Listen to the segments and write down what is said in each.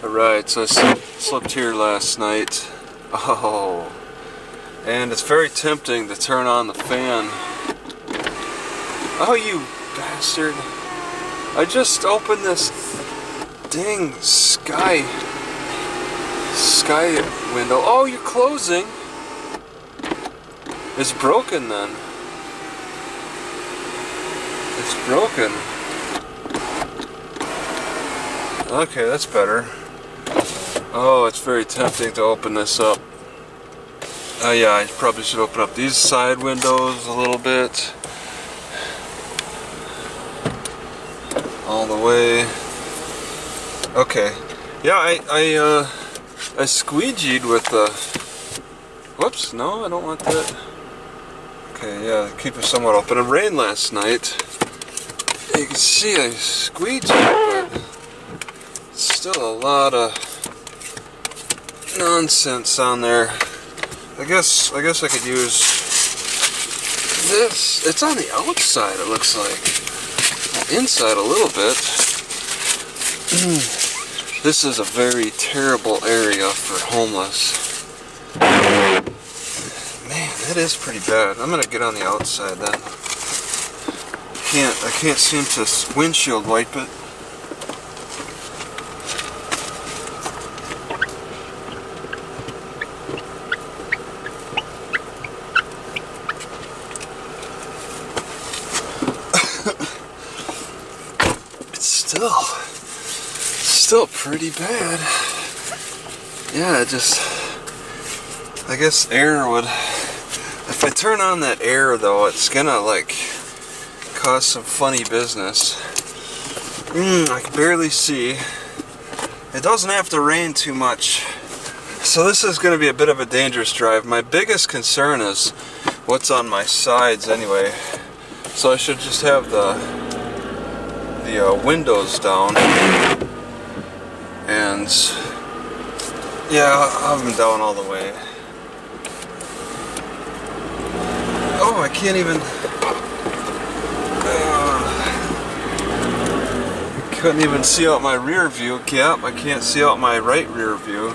Alright, so I slept here last night. Oh, and it's very tempting to turn on the fan. Oh, you bastard. I just opened this dang sky window. Oh, you're closing. It's broken then. It's broken. Okay, that's better. Oh, it's very tempting to open this up. Oh yeah, I probably should open up these side windows a little bit. All the way. Okay. Yeah, I squeegeed with the... Whoops, no, I don't want that. Okay, yeah, keep it somewhat open. It rained last night. You can see I squeegeed, but still a lot of nonsense on there. I guess I could use this. It's on the outside, it looks like. Inside a little bit. This is a very terrible area for homeless. Man, it is pretty bad. I'm gonna get on the outside then. I can't seem to windshield wipe it. Still pretty bad. Yeah, I guess air would, if I turn on that air though, it's gonna like cause some funny business. I can barely see. It doesn't have to rain too much. So this is gonna be a bit of a dangerous drive. My biggest concern is what's on my sides anyway. So I should just have the windows down. And yeah, I'll have them down all the way. Oh, I can't even. Couldn't even see out my rear view. Yep, I can't see out my right rear view.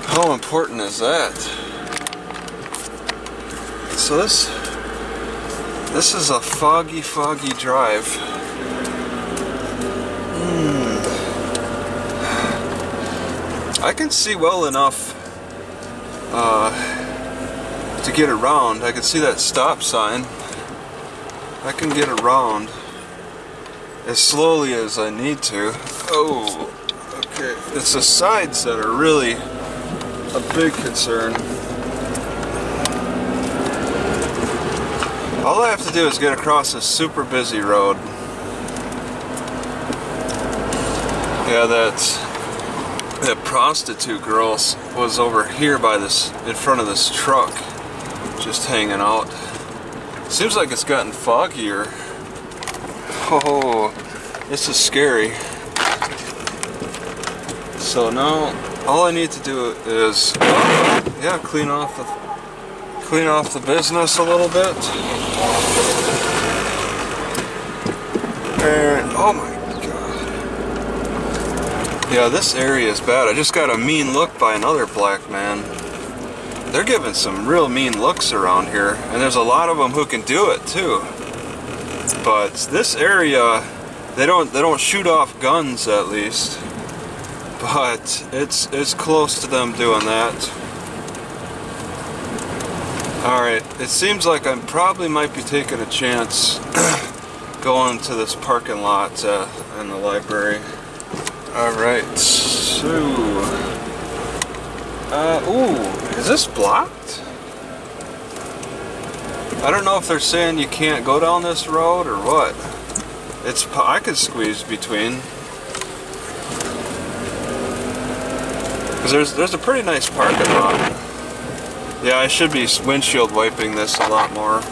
How important is that? So this is a foggy drive. I can see well enough to get around. I can see that stop sign. I can get around as slowly as I need to. Oh, okay. It's the sides that are really a big concern. All I have to do is get across this super busy road. Yeah, that prostitute girl was over here by this, in front of this truck, just hanging out. Seems like it's gotten foggier. Oh, this is scary. So now all I need to do is, yeah, clean off the business a little bit. And oh my. Yeah, this area is bad. I just got a mean look by another black man. They're giving some real mean looks around here, and there's a lot of them who can do it too. But this area, they don't shoot off guns at least. But it's close to them doing that. All right, it seems like I probably might be taking a chance going to this parking lot in the library. Alright, so... ooh, is this blocked? I don't know if they're saying you can't go down this road or what. I could squeeze between. Because there's a pretty nice parking lot. Yeah, I should be windshield wiping this a lot more.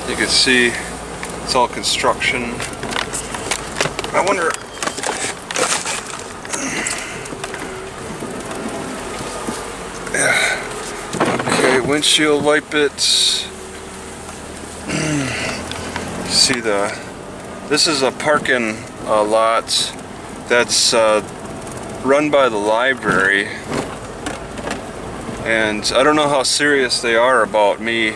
You can see it's all construction. I wonder. Yeah. Okay, windshield wipe it. See the This is a parking lot that's run by the library, and I don't know how serious they are about me.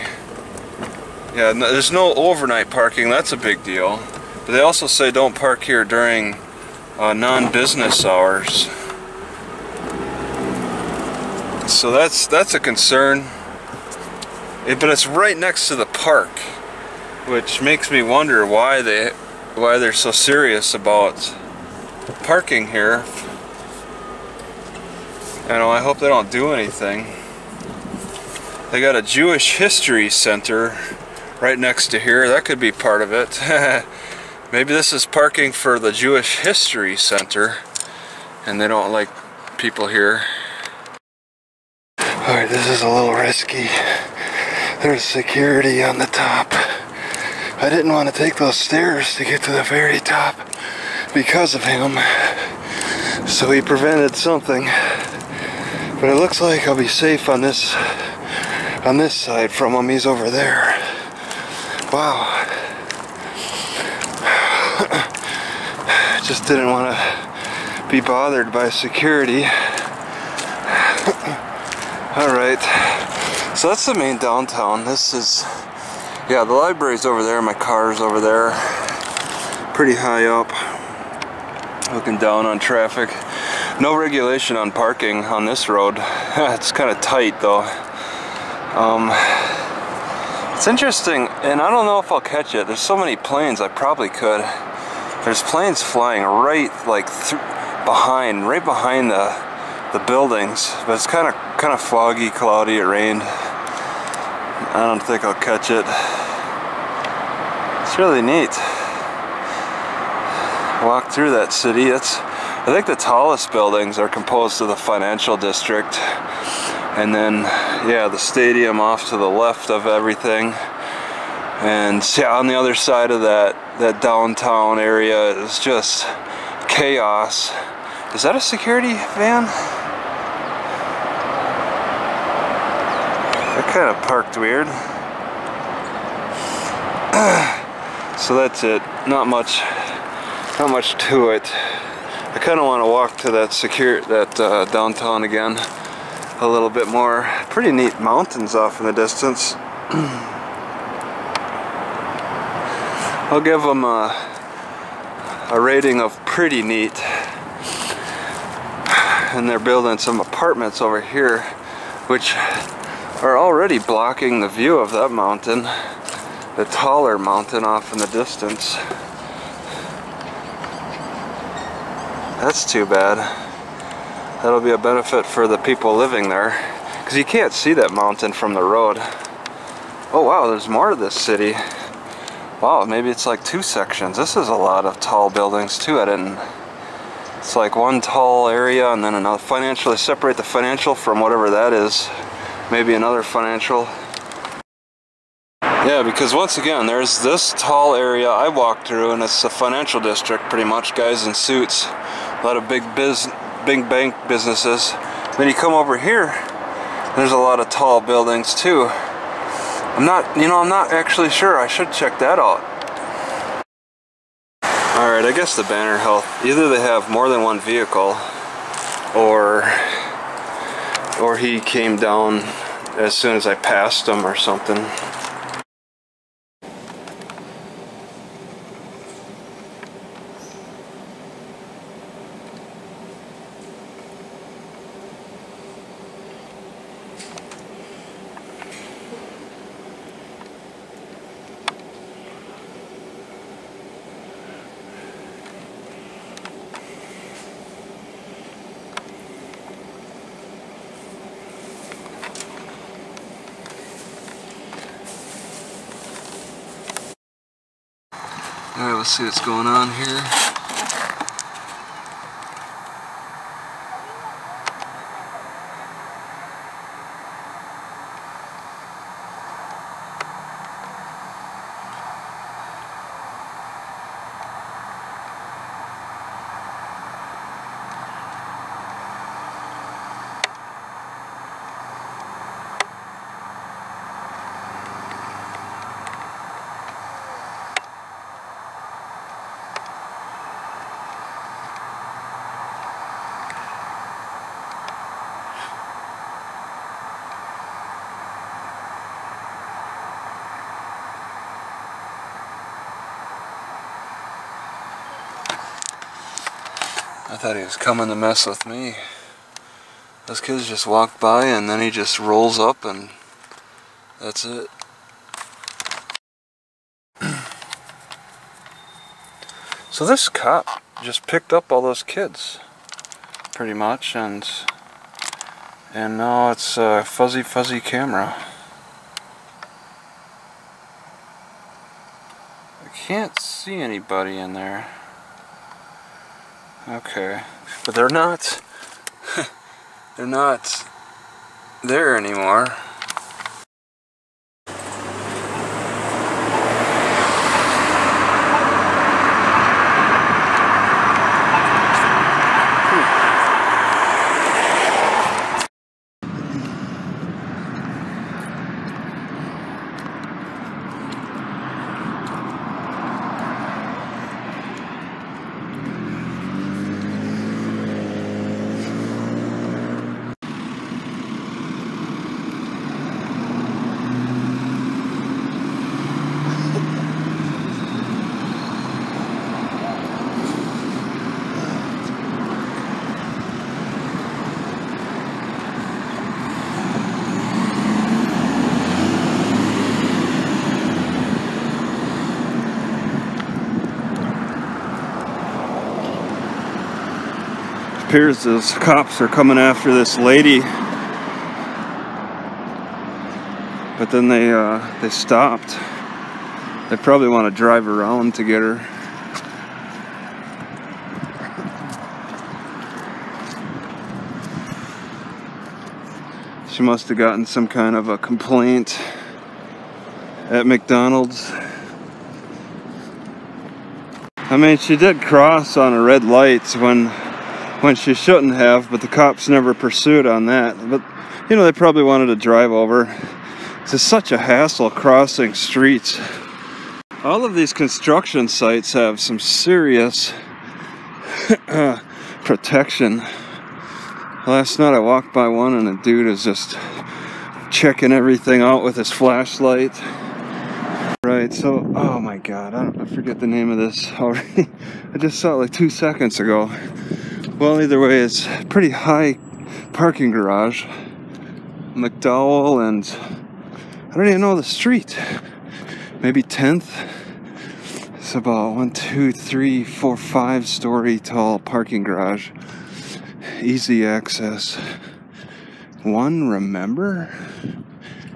Yeah, there's no overnight parking, that's a big deal. But they also say don't park here during non-business hours. So that's a concern. But it's right next to the park, which makes me wonder why they're so serious about parking here. You know, I hope they don't do anything. They got a Jewish History Center right next to here. That could be part of it. Maybe this is parking for the Jewish History Center, and they don't like people here. Alright, this is a little risky. There's security on the top. I didn't want to take those stairs to get to the very top because of him. So he prevented something. But it looks like I'll be safe on this side from him. He's over there. Wow. Just didn't want to be bothered by security. Alright. So that's the main downtown. This is, yeah, the library's over there, my car's over there. Pretty high up. Looking down on traffic. No regulation on parking on this road. It's kind of tight though. It's interesting, and I don't know if I'll catch it. There's so many planes, I probably could. There's planes flying right like right behind the buildings, but it's kind of foggy, cloudy. It rained. I don't think I'll catch it. It's really neat. Walk through that city. I think the tallest buildings are composed of the financial district, and then yeah, the stadium off to the left of everything, and yeah, on the other side of that downtown area is just chaos. Is that a security van? That kind of parked weird. So that's it. Not much to it. I kind of want to walk to that downtown again a little bit more. Pretty neat mountains off in the distance. I'll give them a rating of pretty neat. And they're building some apartments over here, which are already blocking the view of that mountain, the taller mountain off in the distance. That's too bad. That'll be a benefit for the people living there, because you can't see that mountain from the road. Oh wow, there's more to this city. Wow, maybe it's like two sections. This is a lot of tall buildings too. It's like one tall area and then another financial. They separate the financial from whatever that is. Maybe another financial. Yeah, because once again, there's this tall area I walked through, and it's the financial district pretty much. Guys in suits. A lot of big bank businesses. Then you come over here, there's a lot of tall buildings too. I'm not actually sure. I should check that out. Alright, I guess the Banner Health, either they have more than one vehicle, or he came down as soon as I passed him or something. Alright, let's see what's going on here. I thought he was coming to mess with me. Those kids just walk by and then he just rolls up and that's it. So this cop just picked up all those kids, pretty much, and now it's a fuzzy camera. I can't see anybody in there. Okay, but they're not there anymore. Appears those cops are coming after this lady, but then they stopped. They probably want to drive around to get her. She must have gotten some kind of a complaint at McDonald's. I mean, she did cross on a red light when she shouldn't have, but the cops never pursued on that. But, you know, they probably wanted to drive over. It's such a hassle crossing streets. All of these construction sites have some serious protection. Last night I walked by one and a dude is just checking everything out with his flashlight. Right, so, oh my god, I forget the name of this already. I just saw it like 2 seconds ago. Well, either way, it's a pretty high parking garage. McDowell and I don't even know the street. Maybe 10th. It's about 1, 2, 3, 4, 5 story tall parking garage. Easy access. 1 remember?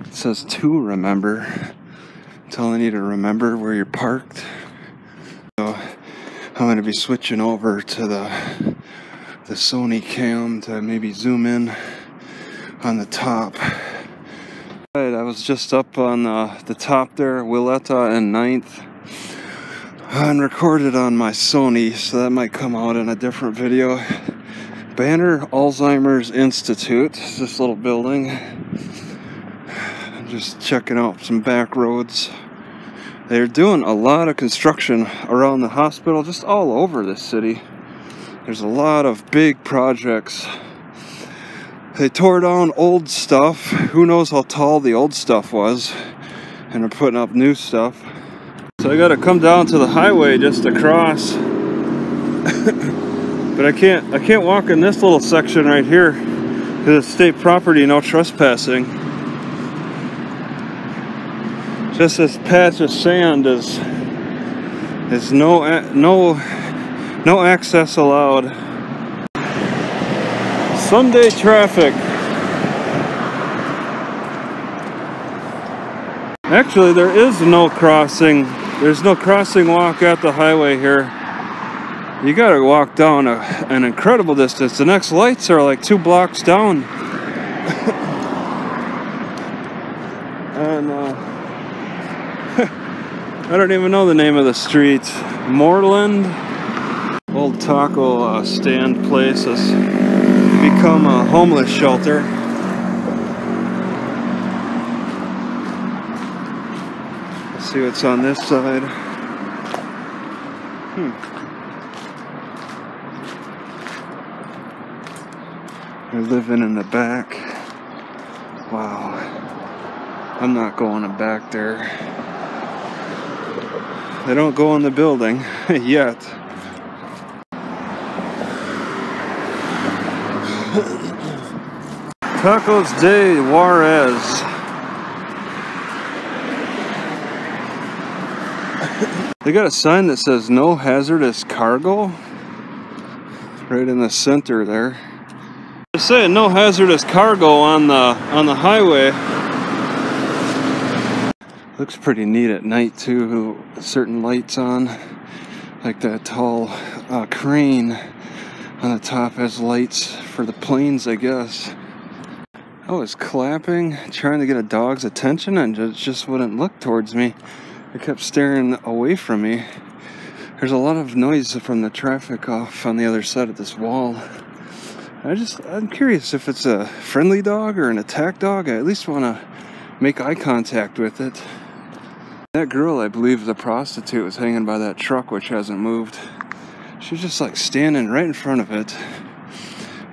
It says 2 remember. Telling you to remember where you're parked. So I'm going to be switching over to the Sony cam to maybe zoom in on the top. Right, I was just up on the top there, Willetta and 9th, and recorded on my Sony, so that might come out in a different video. Banner Alzheimer's Institute, it's this little building. I'm just checking out some back roads. They're doing a lot of construction around the hospital, just all over this city. There's a lot of big projects. They tore down old stuff. Who knows how tall the old stuff was. And they're putting up new stuff. So I gotta come down to the highway just to cross. But I can't walk in this little section right here. Because it's state property, no trespassing. Just this patch of sand is no access allowed. Sunday traffic. Actually, there is no crossing. There's no crossing walk at the highway here. You gotta walk down an incredible distance. The next lights are like 2 blocks down. And I don't even know the name of the street. Moreland? Old taco stand place has become a homeless shelter. Let's see what's on this side. They're living in the back. Wow. I'm not going back there. They don't go in the building yet. Tacos de Juarez. They got a sign that says no hazardous cargo right in the center there. They're saying no hazardous cargo on the highway. Looks pretty neat at night too. Certain lights on, like that tall crane on the top has lights for the planes, I guess. I was clapping, trying to get a dog's attention, and it just wouldn't look towards me. It kept staring away from me. There's a lot of noise from the traffic off on the other side of this wall. I'm curious if it's a friendly dog or an attack dog. I at least want to make eye contact with it. That girl, I believe the prostitute, was hanging by that truck which hasn't moved. She's just like standing right in front of it.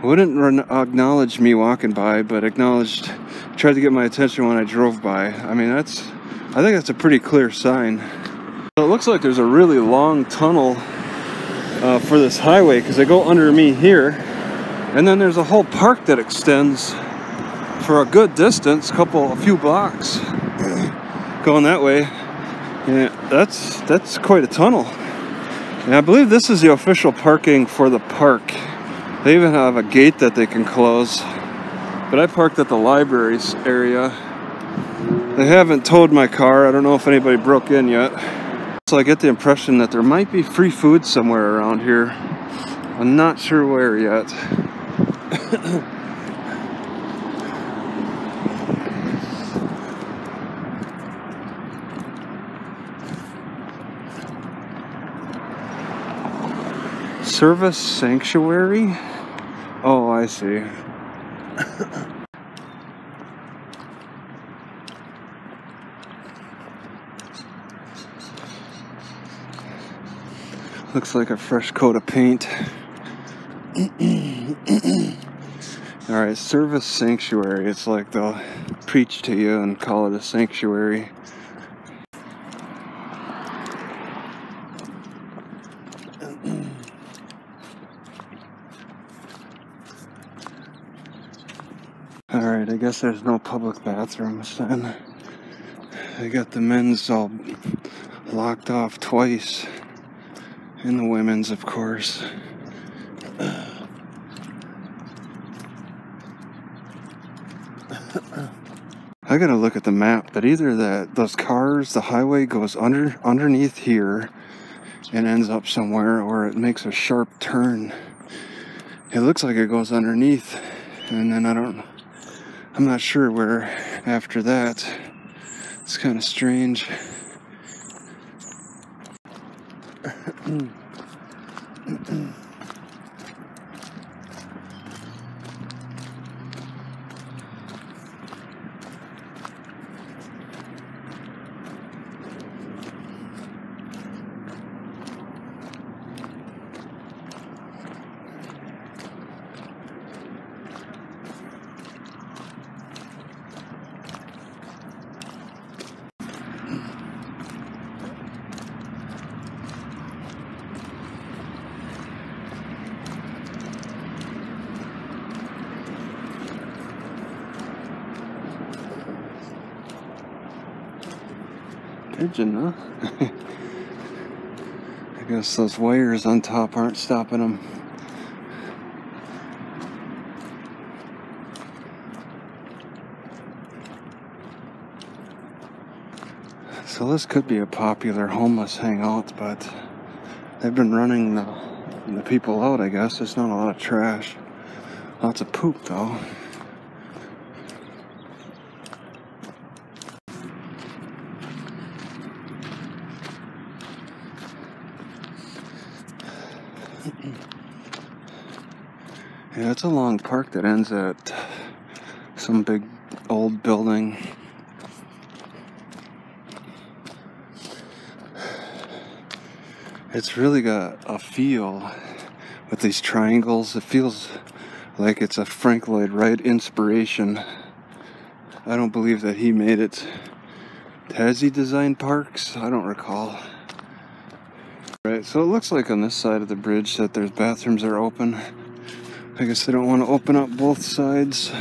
Wouldn't acknowledge me walking by, but tried to get my attention when I drove by. I mean, I think that's a pretty clear sign. So it looks like there's a really long tunnel for this highway, because they go under me here, and then there's a whole park that extends for a good distance, a few blocks going that way. Yeah, that's quite a tunnel. And I believe this is the official parking for the park. They even have a gate that they can close. But I parked at the library's area. They haven't towed my car. I don't know if anybody broke in yet. So I get the impression that there might be free food somewhere around here. I'm not sure where yet. Service sanctuary? Oh, I see. Looks like a fresh coat of paint. Alright, service sanctuary. It's like they'll preach to you and call it a sanctuary. Alright, I guess there's no public bathrooms then. They got the men's all locked off twice. And the women's, of course. I gotta look at the map, but either those cars, the highway goes underneath here and ends up somewhere, or it makes a sharp turn. It looks like it goes underneath, and then I'm not sure where after that. It's kind of strange. Pigeon, huh? I guess those wires on top aren't stopping them. So this could be a popular homeless hangout, but they've been running the people out, I guess. There's not a lot of trash. Lots of poop, though. Yeah, it's a long park that ends at some big old building. It's really got a feel with these triangles. It feels like it's a Frank Lloyd Wright inspiration. I don't believe that he made it. Has he designed parks? I don't recall. Right, so it looks like on this side of the bridge that there's bathrooms are open. I guess I don't want to open up both sides.